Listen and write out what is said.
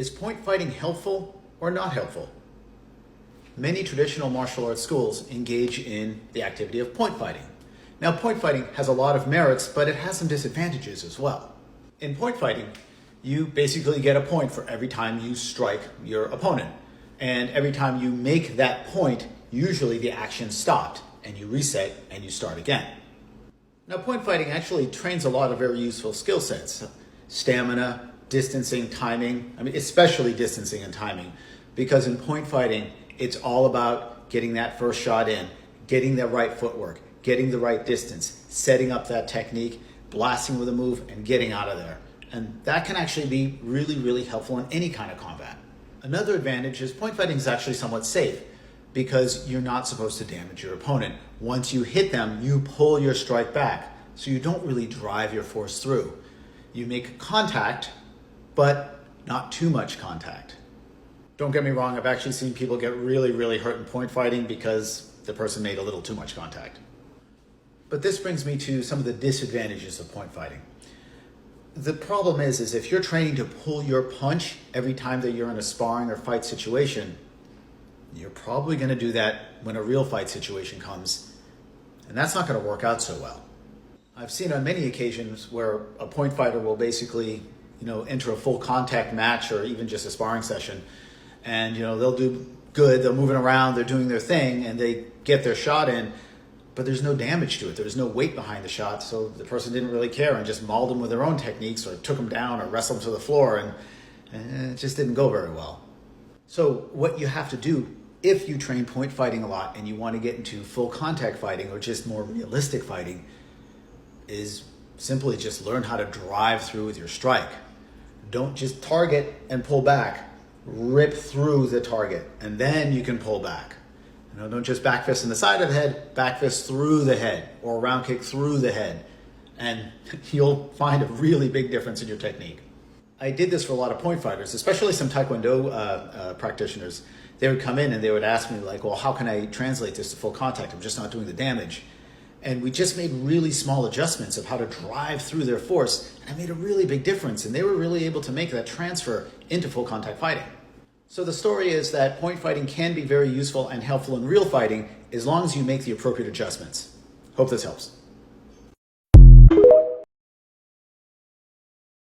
Is point fighting helpful or not helpful? Many traditional martial arts schools engage in the activity of point fighting. Now, point fighting has a lot of merits, but it has some disadvantages as well. In point fighting, you basically get a point for every time you strike your opponent. And every time you make that point, usually the action stopped, and you reset and you start again. Now, point fighting actually trains a lot of very useful skill sets. Stamina, distancing, timing, especially distancing and timing, because in point fighting, it's all about getting that first shot in, getting the right footwork, getting the right distance, setting up that technique, blasting with a move, and getting out of there. And that can actually be really, really helpful in any kind of combat. Another advantage is point fighting is actually somewhat safe because you're not supposed to damage your opponent. Once you hit them, you pull your strike back, so you don't really drive your force through. You make contact, but not too much contact. Don't get me wrong, I've actually seen people get really, really hurt in point fighting because the person made a little too much contact. But this brings me to some of the disadvantages of point fighting. The problem is if you're training to pull your punch every time that you're in a sparring or fight situation, you're probably going to do that when a real fight situation comes, and that's not going to work out so well. I've seen on many occasions where a point fighter will basically, enter a full contact match or even just a sparring session, and they'll do good, they're moving around, they're doing their thing, and they get their shot in, but there's no damage to it. There's no weight behind the shot, so the person didn't really care and just mauled them with their own techniques or took them down or wrestled them to the floor, and it just didn't go very well. So what you have to do if you train point fighting a lot and you want to get into full contact fighting or just more realistic fighting is simply just learn how to drive through with your strike. Don't just target and pull back. Rip through the target, and then you can pull back. Don't just back fist in the side of the head, back fist through the head, or round kick through the head, and you'll find a really big difference in your technique. I did this for a lot of point fighters, especially some Taekwondo practitioners. They would come in and they would ask me well, how can I translate this to full contact? I'm just not doing the damage. And we just made really small adjustments of how to drive through their force, and it made a really big difference, and they were really able to make that transfer into full contact fighting. So the story is that point fighting can be very useful and helpful in real fighting as long as you make the appropriate adjustments. Hope this helps.